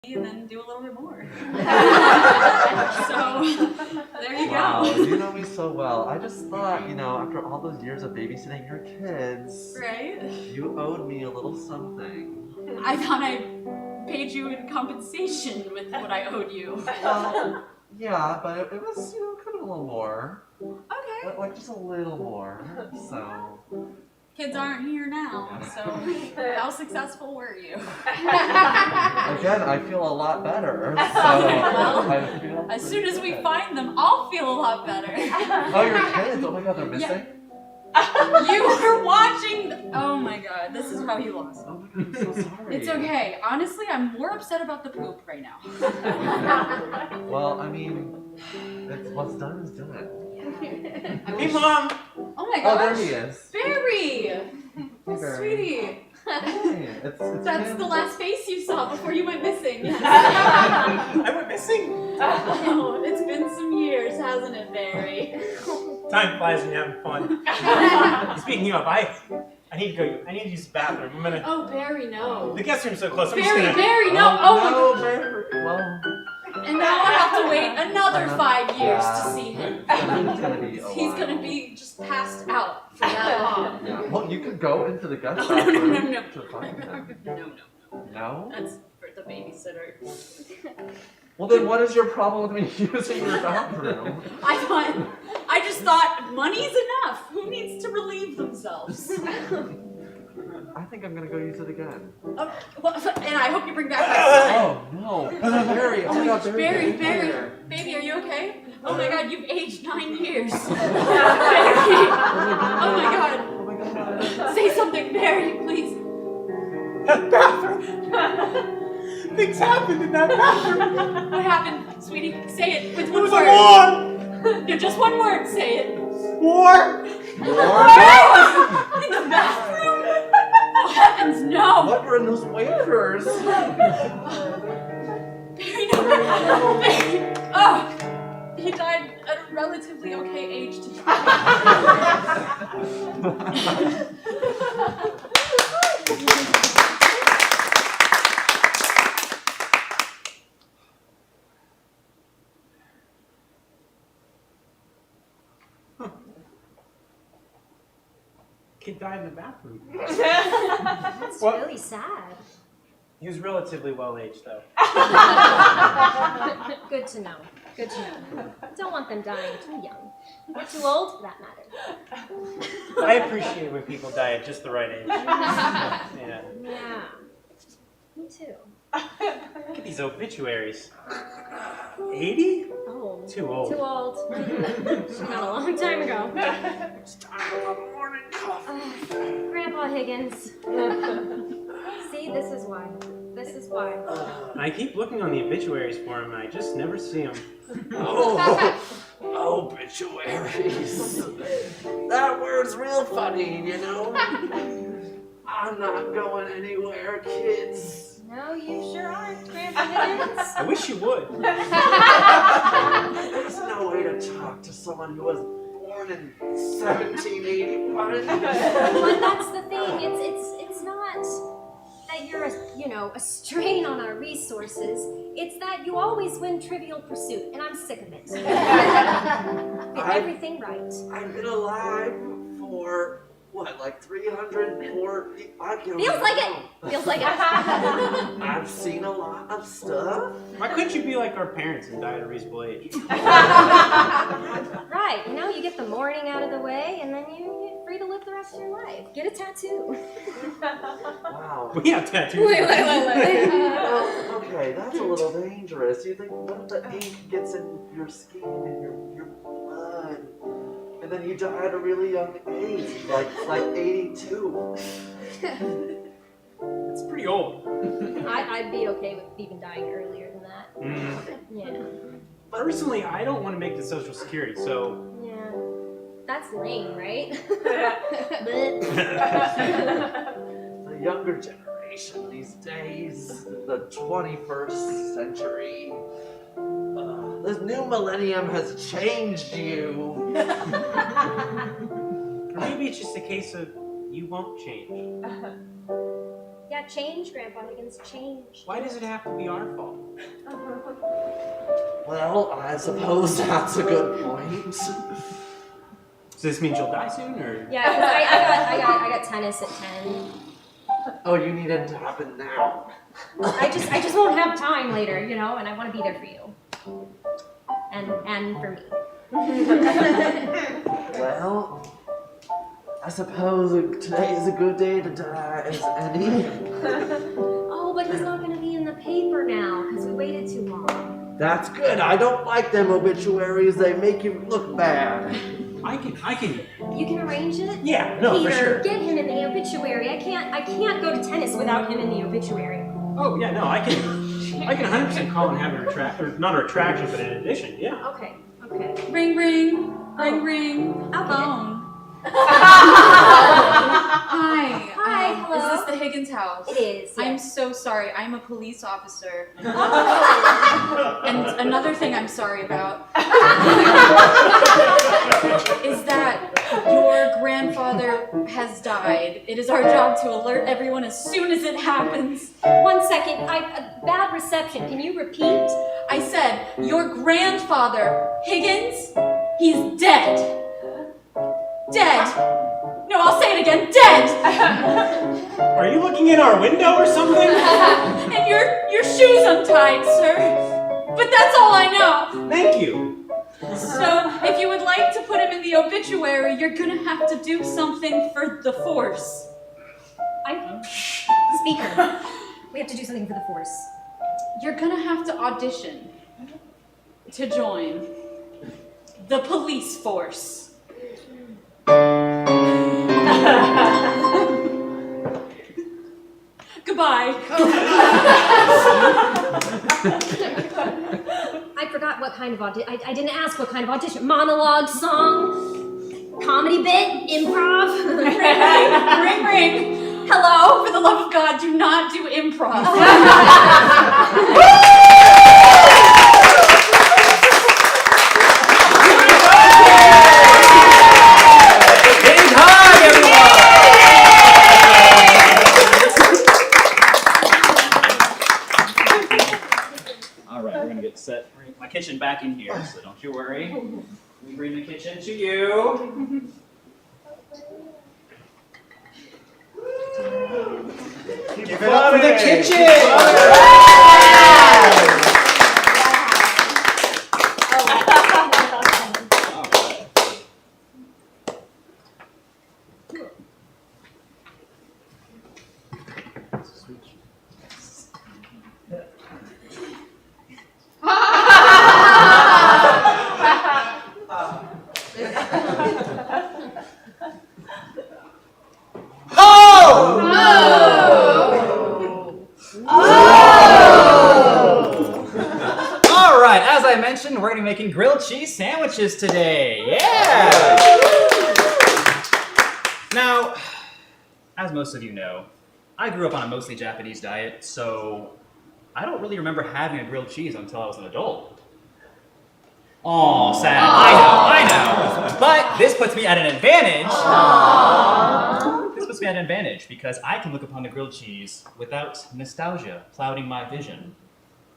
and then do a little bit more. So there you Wow, go. you know me so well. I just thought, after all those years of babysitting your kids, Right? you owed me a little something. I thought I paid you in compensation with what I owed you. Well, yeah, but it was, kind of a little more. Okay. Like just a little more. So. Kids aren't here now, so how successful were you? Again, I feel a lot better. So Well, I feel as soon as we good. find them, I'll feel a lot better. Oh, your kids! Oh my god, they're missing? You were watching. Oh my god, this is how you lost. Oh my god, I'm so sorry. It's okay. Honestly, I'm more upset about the poop right now. Well, I mean, what's done is done. Hey, Mom! Oh my Oh, there gosh. he is. Barry! Hey, Barry. Sweetie. Hey, it's That's him. the last face you saw before you went missing. I went missing! Oh, it's been some years, hasn't it, Barry? Time flies when you're having fun. Speaking of, I need to go. I need to use the bathroom. I'm gonna. Oh, Barry, no. The guest room's so close. I'm Barry, just gonna. Barry, no. Oh, no, Barry. Well, my. And now I have to wait another 5 years to see him. It's gonna be a He's while. gonna be just passed out for that long. Yeah. Well, you could go into the guest No, no, no, bathroom no. to find him. No. No? That's for the babysitter. Well, then what is your problem with me using your bathroom? I just thought money's enough. Who needs to relieve themselves? I think I'm gonna go use it again. Oh, well, and I hope you bring back my son. Oh no, Barry! Oh my God, Barry, Barry! baby, are you okay? Oh my God, you've aged 9 years. Barry. Oh my God. Oh my God! Say something, Barry, please. That bathroom! Things happened in that bathroom! What happened, sweetie? Say it with It one was word. a war! No, just one word. Say it. War! In the bathroom? Oh heavens, no! What were in those wafers? Barry, no. Barry. Oh, he died at a relatively okay age to Kid died in the bathroom. That's What? really sad. He was relatively well aged, though. Good to know. Good to know. Don't want them dying too young. Or too old, for that matter. I appreciate when people die at just the right age. Yeah. Yeah. Me too. Look at these obituaries. 80? Oh. Too old. Too old. She died a long time ago. It's time for my morning coffee. Grandpa Higgins. See, this is why. This is why. I keep looking on the obituaries for him, and I just never see him. Oh, obituaries. That word's real funny, I'm not going anywhere, kids. No, you sure aren't, Grandpa Higgins. I wish you would. There's no way to talk to someone who was born in 1781. But that's the thing. It's not that you're a strain on our resources. It's that you always win Trivial Pursuit, and I'm sick of it. Get everything right. I've been alive for, like 300 or I can't Feels like it. Feels like it. I've seen a lot of stuff. Why couldn't you be like our parents and die at a reasonable age? Right. You get the mourning out of the way, and then you're free to live the rest of your life. Get a tattoo. Wow. We have tattoos. Wait. Well, okay, that's a little dangerous. You think, what if the ink gets in your skin and your blood? And then you die at a really young age, like 82. It's pretty old. I'd be okay with even dying earlier than that. Yeah. Personally, I don't want to make the Social Security, so... Yeah. That's lame, right? The younger generation these days, the 21st century. This new millennium has changed you. Or maybe it's just a case of you won't change. Yeah, change, Grandpa Higgins, change. Why does it have to be our fault? Well, I suppose that's a good point. Does this mean she'll die soon, or? Yeah, 'cause I got tennis at 10. Oh, you need it to happen now. I just won't have time later, you know, and I want to be there for you. And for me. Well, I suppose today is a good day to die as any. Oh, but he's not going to be in the paper now because we waited too long. That's good. I don't like them obituaries. They make you look bad. I can. You can arrange it? Yeah, no, Peter, for sure. get him in the obituary. I can't go to tennis without him in the obituary. Oh, yeah, no, I can 100% call and have a retract, or not a retraction, but an addition, yeah. Okay. Ring, ring, ring, ring. I'll get it. Phone. Hi. Hi, hello. Is this the Higgins house? It is. I'm Yes. so sorry. I'm a police officer. Oh. And another thing I'm sorry about is that your grandfather has died. It is our job to alert everyone as soon as it happens. 1 second. Bad reception. Can you repeat? I said, your grandfather, Higgins, he's dead. Dead. No, I'll say it again, dead. Are you looking in our window or something? And your shoe's untied, sir. But that's all I know. Thank you. So, if you would like to put him in the obituary, you're gonna have to do something for the Force. Speaker. We have to do something for the Force. You're gonna have to audition to join the police force. Goodbye. I forgot what kind of audition. I didn't ask what kind of audition. Monologue, song, comedy bit, improv. Ring, ring. Hello, for the love of God, do not do improv. Big hug, everyone! All right, we're gonna get set. Bring my kitchen back in here, so don't you worry. We bring the kitchen to you. Give it up for the kitchen! Alright, as I mentioned, we're going to be making grilled cheese sandwiches today. Yeah! Now, as most of you know, I grew up on a mostly Japanese diet, so I don't really remember having a grilled cheese until I was an adult. Aw, sad. I know. But this puts me at an advantage. This puts me at an advantage because I can look upon the grilled cheese without nostalgia clouding my vision.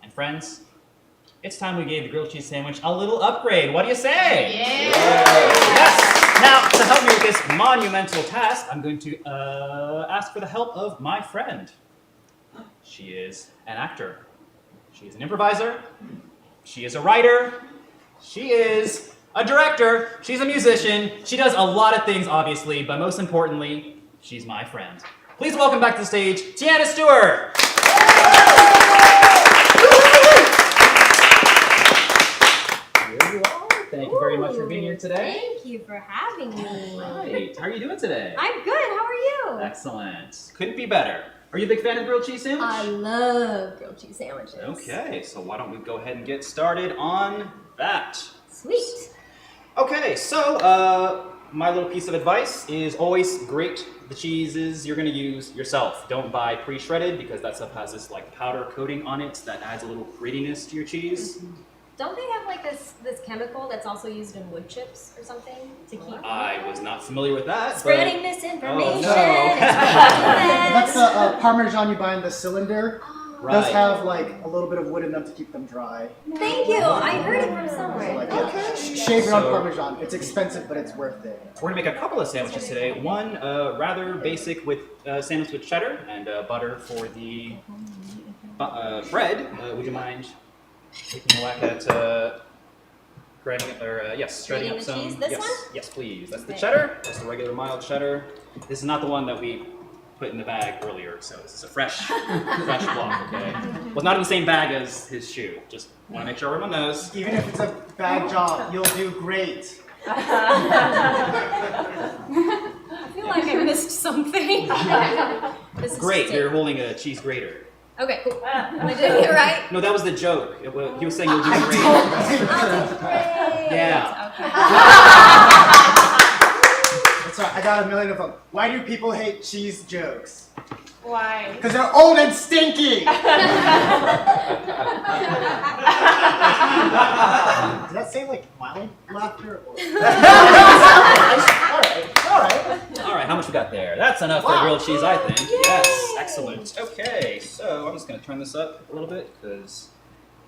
And friends, it's time we gave the grilled cheese sandwich a little upgrade. What do you say? Yeah. Yes. Now, to help me with this monumental task, I'm going to ask for the help of my friend. She is an actor. She is an improviser. She is a writer. She is a director. She's a musician. She does a lot of things, obviously, but most importantly, she's my friend. Please welcome back to the stage, Tiana Stewart. Here you are. Thank you very much for being here today. Thank you for having me. Right. How are you doing today? I'm good. How are you? Excellent. Couldn't be better. Are you a big fan of grilled cheese sandwich? I love grilled cheese sandwiches. Okay, so why don't we go ahead and get started on that. Sweet. Okay, so my little piece of advice is always grate the cheeses you're going to use yourself. Don't buy pre-shredded because that stuff has this like powder coating on it that adds a little grittiness to your cheese. Don't they have like this chemical that's also used in wood chips or something to keep I was not familiar with that. spreading misinformation? Oh, no. That's the Parmesan you buy in the cylinder. Right. Does have like a little bit of wood in them to keep them dry. Thank you. I heard it from So, somewhere. like, yeah, shave your own So- Parmesan. It's expensive, but it's worth it. We're gonna make a couple of sandwiches today. One rather basic with sandwich with cheddar and butter for the bread. Would you mind taking a whack at shredding Shredding up the some? cheese? This yes, one? yes, please. That's the Okay. cheddar. That's the regular mild cheddar. This is not the one that we put in the bag earlier. So this is a fresh block. Okay, was not in the same bag as his shoe. Just want to make sure everyone knows. Even if it's a bad job, you'll do great. I feel like I missed something. This is Great, just you're it. holding a cheese grater. Okay, cool. Am I doing it right? No, that was the joke. He was saying you'll do great. I'll do great. Yeah. Okay. That's right, I got a million of them. Why do people hate cheese jokes? Why? Because they're old and stinky! Did that say like mild laughter? Or... All right, how much we got there? That's enough for grilled cheese, I think. Yes, excellent. Okay, so I'm just gonna turn this up a little bit because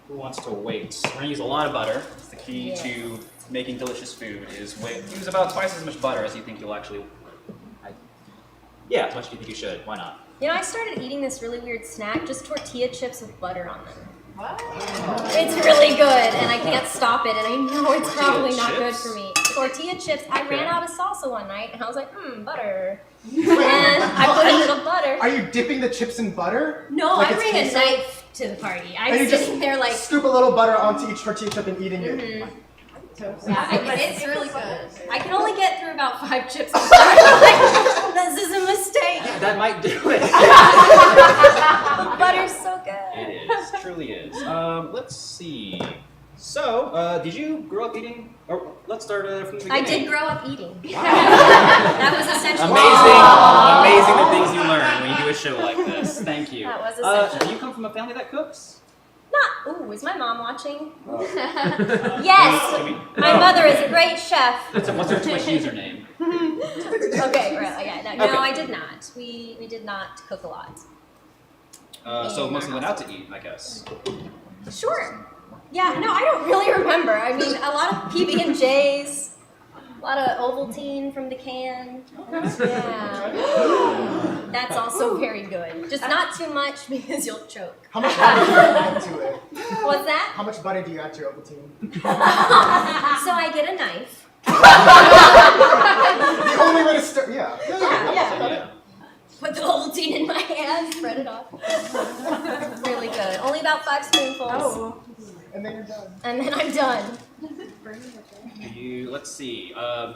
who wants to wait? We're gonna use a lot of butter. It's the key Yes. to making delicious food is use about twice as much butter as you think you'll actually. Yeah, as much as you think you should. Why not? You know, I started eating this really weird snack, just tortilla chips with butter on them. What? It's really good, and I can't stop it, and I know it's Tortilla probably not good chips? for me. Tortilla chips. I Okay. ran out of salsa one night, and I was like, butter. And I put a little butter. Are you dipping the chips in butter? No, Like I it's bring a queso? knife to the party. And I'm you just sitting there like, scoop a little butter onto each tortilla chip and eating it. yeah, it's really good. I can only get through about 5 chips a time. Like, this is a mistake. Yeah, that might do it. The butter's so good. It is, truly is. Let's see. So, did you grow up eating? Or let's start from the I beginning. did grow up eating. That was essential. Amazing the things you learn when you do a show like this. Thank you. That was essential. Do you come from a family that cooks? Ooh, is my mom watching? Can Yes! we- My mother is a great chef. What's her Twitch username? Okay, right, yeah, no, Okay. I did not. We did not cook a lot. So mostly went out to eat, I guess. Sure. Yeah, no, I don't really remember. I mean, a lot of PB&Js, a lot of Ovaltine from the can. Yeah. That's also very good. Just not too much because you'll choke. How much butter do you add to it? What's that? How much butter do you add to your Ovaltine? So I get a knife. The only way to start, yeah. Yeah. Put the Ovaltine in my hand, spread it off. Really good. Only about 5 spoonfuls. Oh. And then you're done. And then I'm done. Let's see. I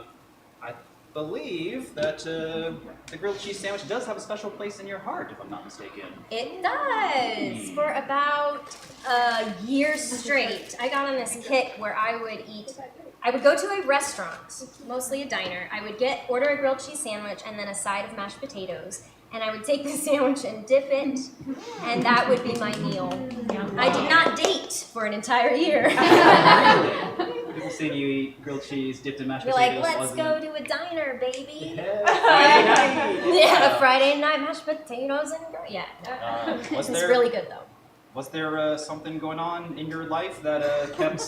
believe that the grilled cheese sandwich does have a special place in your heart, if I'm not mistaken. It does. For about a year straight, I got on this kick where I would go to a restaurant, mostly a diner. I would order a grilled cheese sandwich and then a side of mashed potatoes. And I would take the sandwich and dip it, and that would be my meal. I did not date for an entire year. People saying you eat grilled cheese dipped in mashed We're potatoes. like, let's wasn't go it? to a diner, baby. Yeah, Friday night. Yeah, Friday night mashed potatoes and yeah. Was It's there really good though. was there something going on in your life that kept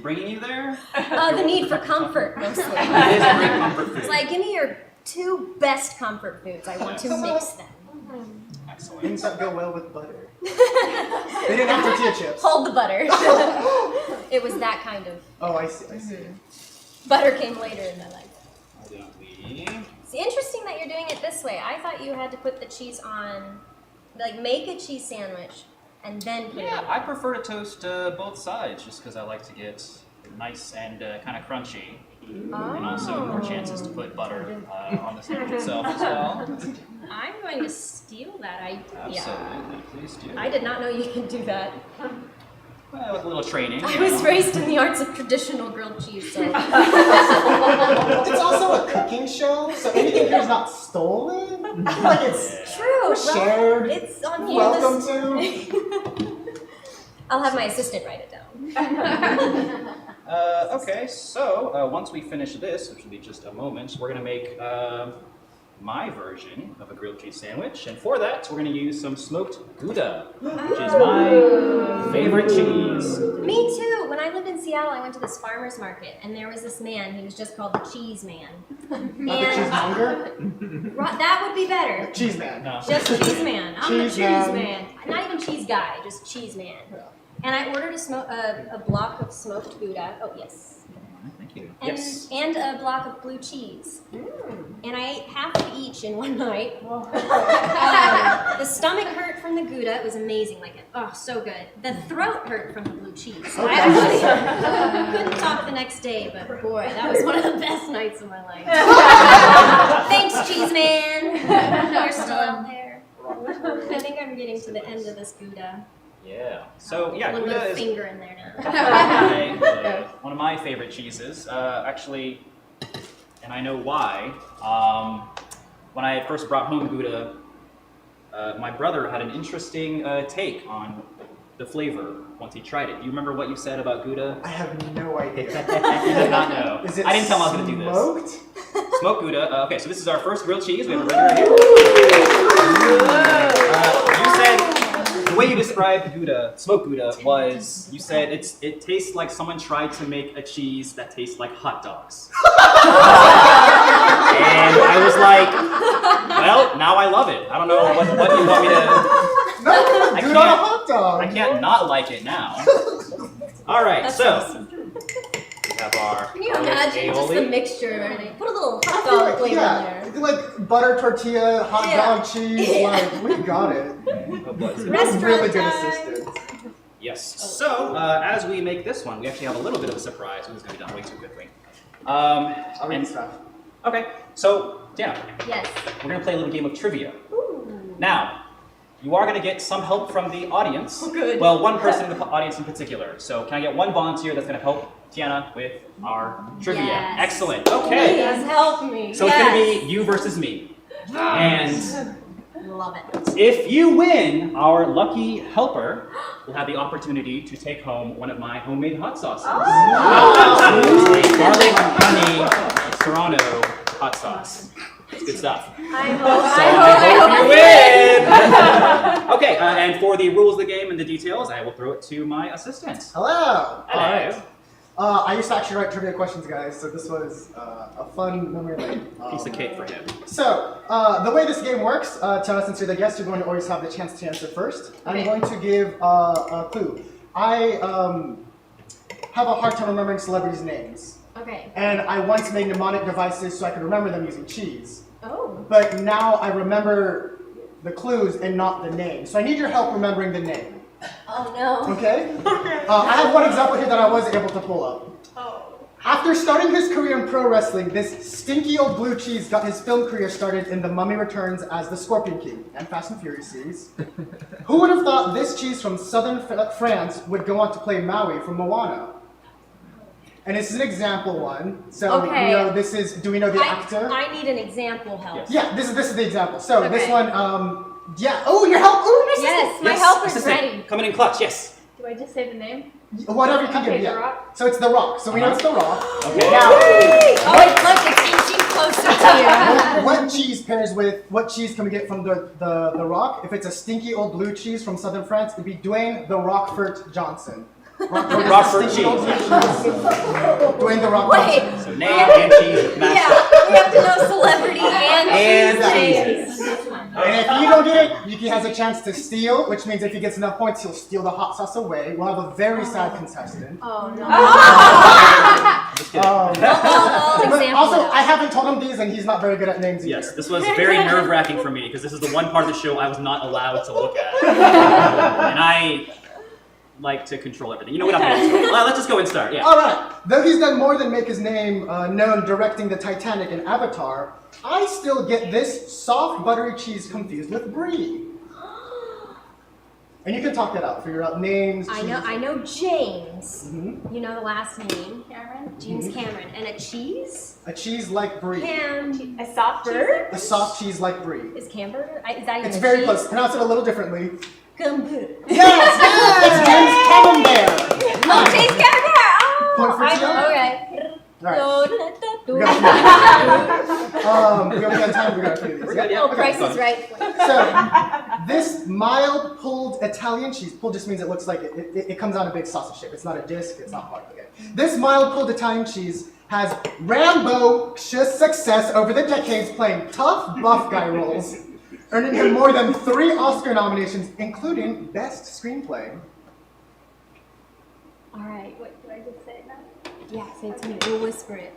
bringing you there? The need for comfort mostly. It is a great comfort food. It's like, give me your 2 best comfort foods. I want to mix them. Excellent. Things that go well with butter. They didn't have tortilla chips. Hold the butter. It was that kind of Oh, I see. butter came later in my life. Why don't we? It's interesting that you're doing it this way. I thought you had to put the cheese on, like make a cheese sandwich and then put it Yeah, on. I prefer to toast both sides just because I like to get nice and kind of crunchy. And also more chances to put butter on the sandwich itself as well. I'm going to steal that idea. Absolutely, please do. I did not know you could do that. Well, with a little training. I you was know. raised in the arts of traditional grilled cheese, so. It's also a cooking show, so anything here is not stolen. Like it's True. shared. Well, it's on you. welcome to. I'll have my assistant write it down. Okay, so once we finish this, which will be just a moment, we're gonna make my version of a grilled cheese sandwich, and for that, we're gonna use some smoked Gouda, which is my favorite cheese. Me too. When I lived in Seattle, I went to this farmer's market, and there was this man. He was just called the Cheese Man. Not the And cheesemonger? that would be better. Cheese man. No. Just Cheese Man. I'm the Cheese Cheese Man. Man. Not even Cheese Guy, just Cheese Man. Yeah. And I ordered a block of smoked Gouda. Oh, yes. Thank you. And, Yes. and a block of blue cheese. And I ate half of each in one night. The stomach hurt from the Gouda. It was amazing. So good. The throat hurt from the blue cheese. So I actually couldn't talk the next day, but boy, that was one of the best nights of my life. Thanks, Cheese Man. You're still out there. I think I'm getting to the end of this Gouda. Yeah. So yeah, A little Gouda bit of is finger in there now. one of my favorite cheeses. Actually, and I know why. When I had first brought home Gouda, my brother had an interesting take on the flavor once he tried it. Do you remember what you said about Gouda? I have no idea. He did not know. Is it I didn't tell him I was going to do this. smoked? Smoked Gouda. Okay, so this is our first grilled cheese. We have it ready right here. You said the way you described Gouda, smoked Gouda, was you said it tastes like someone tried to make a cheese that tastes like hot dogs. And I was like, well, now I love it. I don't know what you want me to. No, I Gouda on a can't- hot dog. I can't not like it now. All right, That's so awesome. we have our Can you garlic imagine just the aioli. mixture of everything? Put a little I hot feel dog like, flavor yeah, in there. like butter tortilla, hot Yeah. dog cheese, Yeah. like we got it. Oh, bless you. Restaurant Really good time. assistant. Yes. So as we make this one, we actually have a little bit of a surprise. It was going to be done way too quickly. I'll read And- stuff. Okay. So Dana, Yes. we're going to play a little game of trivia. Ooh. Now, you are going to get some help from the audience. Oh, good. Well, one person in the audience in particular. So can I get one volunteer that's going to help Tiana with our trivia? Yes. Excellent. Okay. Please help me. So it's going to be you versus me. And Love it. if you win, our lucky helper will have the opportunity to take home one of my homemade hot sauces. Absolutely. Garlic, honey, Serrano hot sauce. It's good stuff. I So I hope you win. Okay, and for the rules of the game and the details, I will throw it to my assistant. Hello. Hello. I used to actually write trivia questions, guys, so this was a fun memory lane. Piece of cake for him. So, the way this game works, Tiana, since you're the guest, you're going to always have the chance to answer first. I'm Okay. going to give a clue. I have a hard time remembering celebrities' names. Okay. And I once made mnemonic devices so I could remember them using cheese. Oh. But now I remember the clues and not the name. So I need your help remembering the name. Oh no. Okay? I have one example here that I was able to pull up. Oh. After starting his career in pro wrestling, this stinky old blue cheese got his film career started in The Mummy Returns as the Scorpion King and Fast and Furious series. Who would have thought this cheese from southern France would go on to play Maui from Moana? And this is an example one. So Okay. we know this is. Do we know the actor? I need an example help. Yes. Yeah, this is the example. So this Okay. one, yeah. Oh, your help. Oh, Yes, my Yes, help is assistant. ready. Coming in clutch, yes. Do I just say the name? whatever you can Okay, give. The Yeah. Rock. So it's The Rock. So we know it's The Rock. Okay. Now, Oh, look, it's inching closer to you. what cheese pairs with what cheese can we get from the Rock? If it's a stinky old blue cheese from southern France, it'd be Dwayne the Rockfort Johnson. Rockfort, Rockfort stinky old cheese. blue cheese. Dwayne the Rock Wait. Johnson. So name and cheese match. Yeah, we have to know celebrity and And cheese. cheese. And if you don't get it, Yuki has a chance to steal, which means if he gets enough points, he'll steal the hot sauce away. We'll have a very sad contestant. Oh no. Just kidding. I'll But example also, it. I haven't told him these, and he's not very good at names either. Yes, this was very nerve-wracking for me because this is the one part of the show I was not allowed to look at. And I like to control everything. You know what I'm going to do. Let's just go and start. Yeah. All right. Though he's done more than make his name known directing the Titanic and Avatar, I still get this soft buttery cheese confused with brie. And you can talk that out. Figure out names. I know James. Mhm. You know the last name. Cameron? James Mhm. Cameron. And a cheese? A cheese like brie. Cam. A soft bird? A soft cheese like brie. Is Camembert? Is that even It's a very cheese? close. Pronounce it a little differently. Camembert. Yes! It's James Camembert. Oh, James Camembert! Oh! Point for Tia? Okay. All right. Do, We do, got do. a few. We got time. We got a few of these. We're good, yeah. Oh, Okay, Price fun. is Right. So, this mild pulled Italian cheese, pulled just means it looks like it comes out a big sausage shape. It's not a disc, it's not hard. Okay. This mild pulled Italian cheese has rambunctious success over the decades playing tough buff guy roles, earning him more than 3 Oscar nominations, including Best Screenplay. All right. Wait, do I just say it now? Yeah, say it to me. We'll whisper it.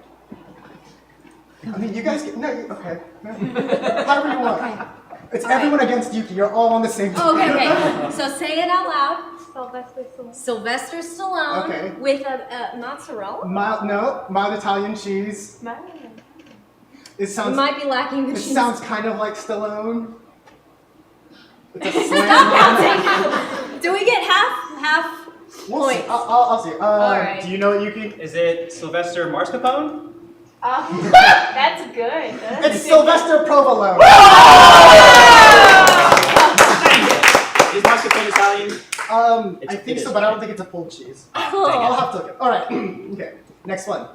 I mean, you guys get, no, okay. However you want. Okay. It's All right. everyone against Yuki, you're all on the same team. Okay, okay. So say it out loud. Sylvester Stallone. Sylvester Stallone Okay. with a mozzarella. Mild Italian cheese. It We sounds might be lacking the It cheese. sounds kind of like Stallone. It's a slam. Do we get half? We'll see. Points. I'll see. right. Do you know it, Yuki? Is it Sylvester Mascarpone? That's good. It's Sylvester Provolone. Is Mascarpone Italian? I think so, but I don't think it's a pulled cheese. Oh. I'll have to look. All right. Okay. Next one.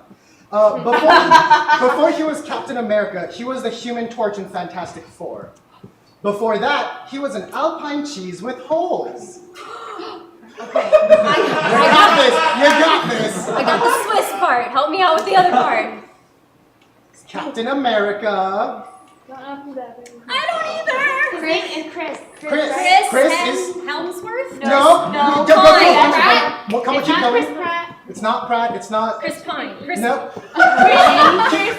Before he was Captain America, he was the Human Torch in Fantastic Four. Before that, he was an Alpine cheese with holes. You got this. You got this. I got the Swiss part. Help me out with the other part. Captain America. Don't know who that is. I don't either. Chris and Chris. Chris Chris is. Helmsworth? No. No. Go. Fine. Come on, It's keep not going. Chris Pratt. It's not Pratt. It's not. Chris Pine. Chris. Nope. Chris.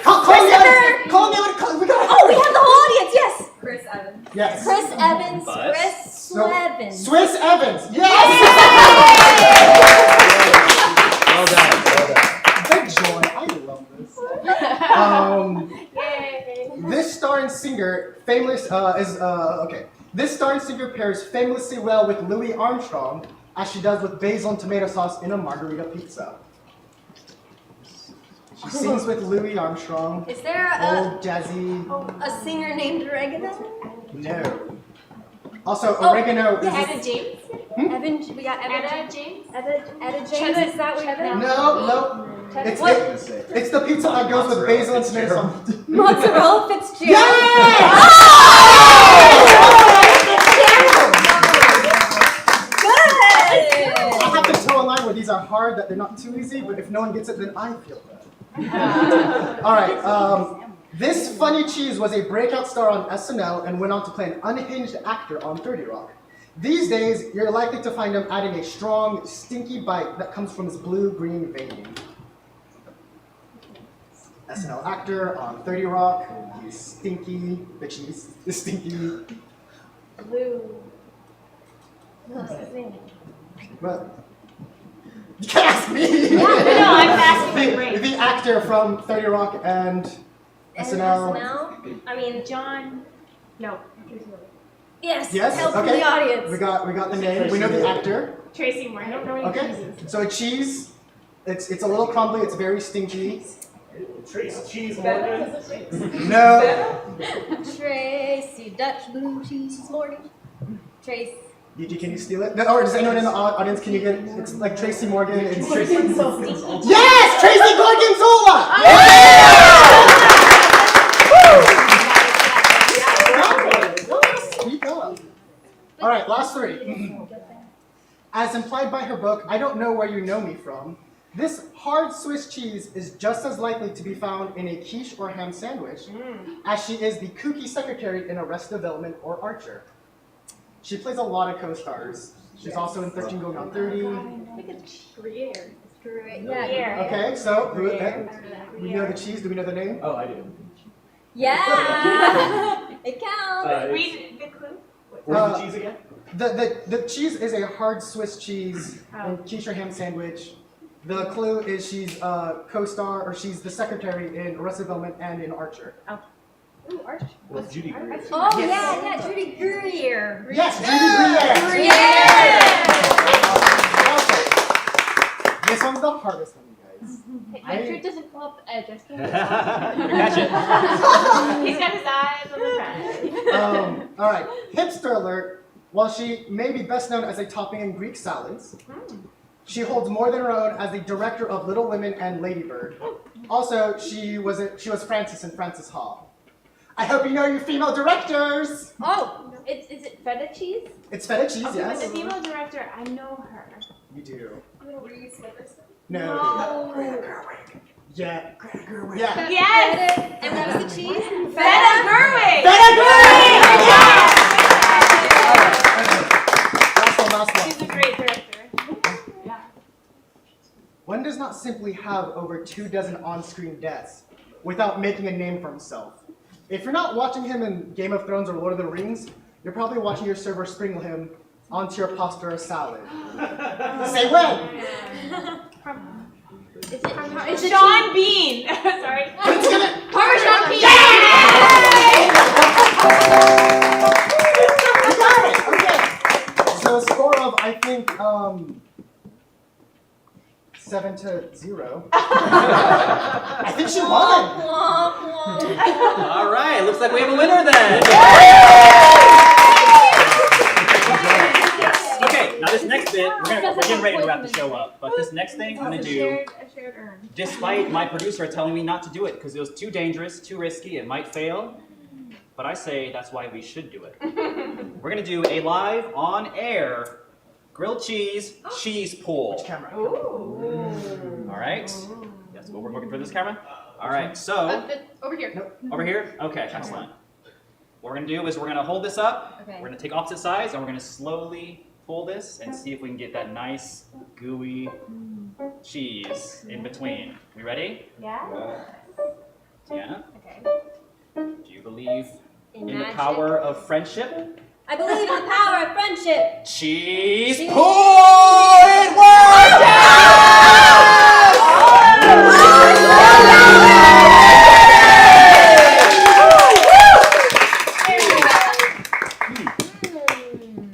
Call me out. Call me out. We got it. Oh, we have the whole audience. Yes. Chris Evans. Yes. Chris Evans. Buzz. Chris So- Evans. Swiss Evans. Yes. Well done. Big joy. I love this. Yay. This star and singer This star and singer pairs famously well with Louis Armstrong, as she does with basil and tomato sauce in a margarita pizza. She sings with Louis Armstrong. Is there Old jazzy. a singer named Oregano? No. Also, Oh, oregano is. Etta James. Evan. We got Evan. Etta James. Etta James. Cheddar- Is that what? cheddar? No. It's it's the pizza that goes with basil and tomato sauce. Mozzarella Fitzgerald. I have to toe a line where these are hard, that they're not too easy, but if no one gets it, then I feel bad. All right. This funny cheese was a breakout star on SNL and went on to play an unhinged actor on 30 Rock. These days, you're likely to find him adding a strong, stinky bite that comes from his blue-green veining. SNL actor on 30 Rock. He's stinky. The cheese is stinky. Blue. What's his name? But you can't ask me. No, I'm asking my brain. The actor from 30 Rock and SNL. I mean, John. No. yes. Yes. Help from Okay. the audience. We got the name. We know the actor. Tracy Morgan. I don't know any Okay. cheeses. So a cheese. It's a little crumbly. It's very stinky. Trace cheese Morgan. No. Tracy Dutch blue cheese Morgan. Trace. Yuki, can you steal it? No, or does anyone in the audience? Can you get it? It's like Tracy Morgan. It's Tracy. So Yes, Tracy Gorgonzola. Speak up. All right, last 3. As implied by her book, I Don't Know Where You Know Me From, this hard Swiss cheese is just as likely to be found in a quiche or ham sandwich as she is the kooky secretary in Arrested Development or Archer. She plays a lot of co-stars. She's also in 13 Going on 30. Gruyere. Yeah. Okay, so we know the cheese. Do we know the name? Oh, I do. Yeah. It counts. Read the clue. Where's the cheese again? The cheese is a hard Swiss cheese and quiche or ham sandwich. The clue is she's a co-star, or she's the secretary in Arrested Development and in Archer. Well, Judy Greer. Oh yeah, Judy Greer. Yes, Judy Greer. Yeah. This one's the hardest one, you guys. Make sure it doesn't pull up the edge. Catch it. He's got his eyes on the prize. All right, hipster alert. While she may be best known as a topping in Greek salads, she holds more than her own as the director of Little Women and Lady Bird. Also, she was Frances in Frances Ha. I hope you know your female directors. Oh, is it feta cheese? It's feta cheese, Okay, yes. but the female director, I know her. You do. Reese Witherspoon. No. Yeah. Yeah. Yes! And what was the cheese? Feta Gerwig! Last one. She's a great director. One does not simply have over 24 on-screen deaths without making a name for himself. If you're not watching him in Game of Thrones or Lord of the Rings, you're probably watching your server sprinkle him onto your pasta or salad. Say when! It's Sean Bean! Sorry. Parmesan You got it! Okay. So a score of, I think, 7-0. I think she won! All right, looks like we have a winner then. Yes. Okay, now this next bit, we're getting ready to wrap the show up, but this next thing I'm gonna do, A shared urn. despite my producer telling me not to do it because it was too dangerous, too risky, it might fail, but I say that's why we should do it. We're gonna do a live, on-air, grilled cheese pull. Which camera? All right. Yes, we're looking for this camera. All right. So Over here. over here. Okay, excellent. What we're gonna do is we're gonna hold this up. Okay. We're gonna take opposite sides and we're gonna slowly pull this and see if we can get that nice gooey cheese in between. We ready? Yeah? Tiana, Okay. do you believe in the magic. power of friendship? I believe in the power of friendship. Cheese pull! It worked!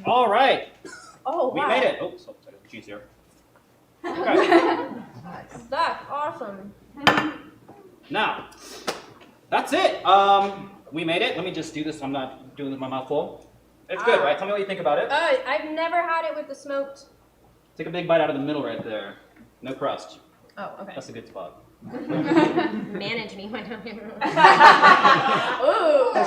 All right. Oh, We wow. made it. Oh, sorry, the cheese here. Okay. That's awesome. Now, that's it. We made it. Let me just do this. I'm not doing this with my mouth full. It's good, right? Tell me what you think about it. I've never had it with the smoked. Take a big bite out of the middle right there. No crust. Oh, okay. That's a good spot. Manage me when I'm here.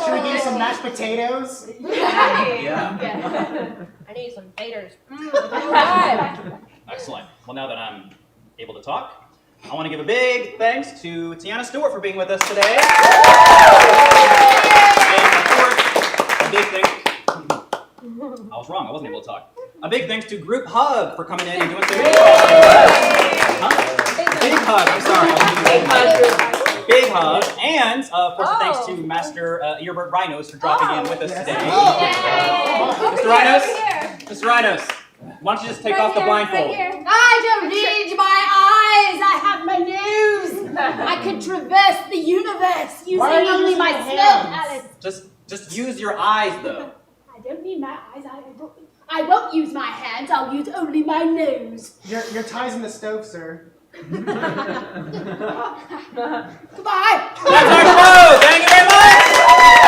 Should we give you some mashed potatoes? Yeah. I need some taters. Alright. Excellent. Well, now that I'm able to talk, I want to give a big thanks to Tiana Stewart for being with us today. And of course, a big thanks. I was wrong. I wasn't able to talk. A big thanks to Group Hug for coming in and doing some Big Hug. I'm sorry. Big Hug. And of course, thanks to Master Earbird Rhinos for dropping in with us Yes. today. Oh. Mr. Rhinos. Mr. Rhinos. Why don't you just take off the blindfold? I don't need my eyes. I have my nose. I could traverse the universe using Why are you only using my your smell hands? palette. Just use your eyes though. I don't need my eyes. I won't use my hands. I'll use only my nose. Your tie's in the stove, sir. Goodbye. That's our show. Thank you very much.